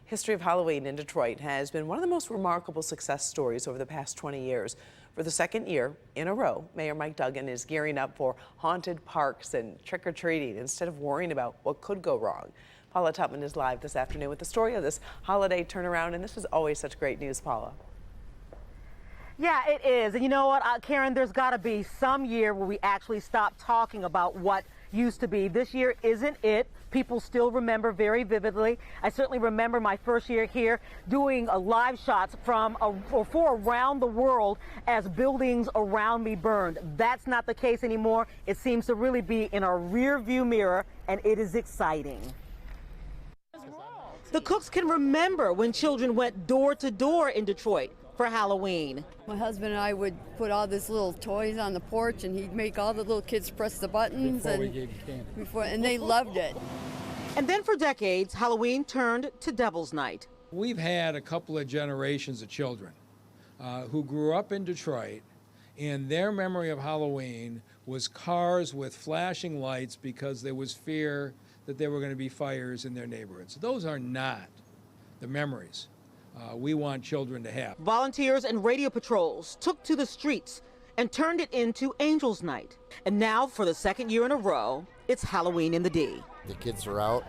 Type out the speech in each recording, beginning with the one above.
History of Halloween in Detroit has been one of the most remarkable success stories over the past 20 years. For the second year in a row, Mayor Mike Duggan is gearing up for haunted parks and trick-or-treating instead of worrying about what could go wrong. Paula Tutman is live this afternoon with the story of this holiday turnaround, and this is always such great news, Paula. Yeah, it is. And you know what, Karen, there's got to be some year where we actually stop talking about what used to be. This year isn't it. People still remember very vividly. I certainly remember my first year here doing live shots for around the world as buildings around me burned. That's not the case anymore. It seems to really be in our rear view mirror, and it is exciting. The Cooks can remember when children went door to door in Detroit for Halloween. My husband and I would put all these little toys on the porch, and he'd make all the little kids press the buttons, and they loved it. And then for decades, Halloween turned to Devil's Night. We've had a couple of generations of children who grew up in Detroit, and their memory of Halloween was cars with flashing lights because there was fear that there were going to be fires in their neighborhoods. Those are not the memories we want children to have. Volunteers and radio patrols took to the streets and turned it into Angels Night. And now, for the second year in a row, it's Halloween in the D. The kids are out,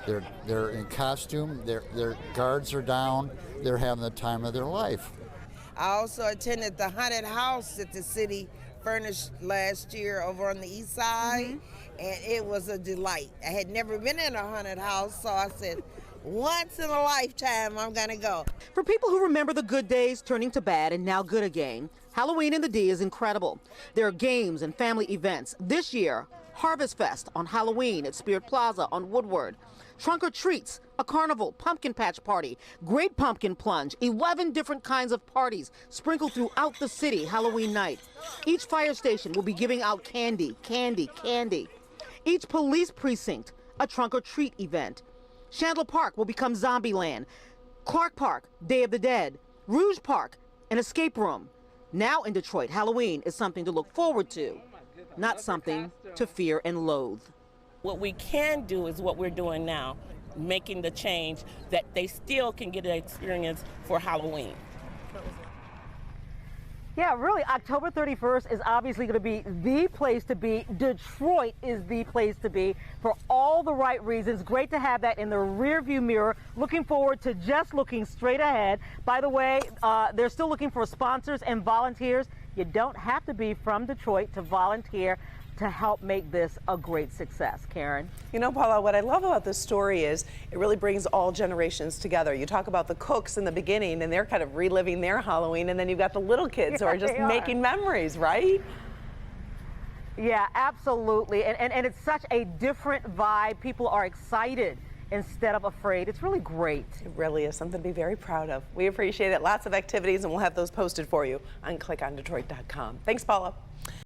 they're in costume, their guards are down, they're having the time of their life. I also attended the haunted house that the city furnished last year over on the east side, and it was a delight. I had never been in a haunted house, so I said, once in a lifetime, I'm gonna go. For people who remember the good days turning to bad and now good again, Halloween in the D is incredible. There are games and family events. This year, Harvest Fest on Halloween at Spirit Plaza on Woodward. Trunk or Treats, a carnival, pumpkin patch party, Great Pumpkin Plunge, 11 different kinds of parties sprinkled throughout the city Halloween night. Each fire station will be giving out candy. Each police precinct, a trunk or treat event. Chandler Park will become Zombieland. Clark Park, Day of the Dead. Rouge Park, an escape room. Now in Detroit, Halloween is something to look forward to, not something to fear and loathe. What we can do is what we're doing now, making the change that they still can get an experience for Halloween. Yeah, really, October 31st is obviously going to be the place to be. Detroit is the place to be for all the right reasons. Great to have that in the rearview mirror. Looking forward to just looking straight ahead. By the way, they're still looking for sponsors and volunteers. You don't have to be from Detroit to volunteer to help make this a great success. Karen? You know, Paula, what I love about this story is it really brings all generations together. You talk about the Cooks in the beginning, and they're kind of reliving their Halloween, and then you've got the little kids who are just making memories, right? Yeah, absolutely. And it's such a different vibe. People are excited instead of afraid. It's really great. It really is something to be very proud of. We appreciate it. Lots of activities, and we'll have those posted for you on clickondetroit.com. Thanks, Paula.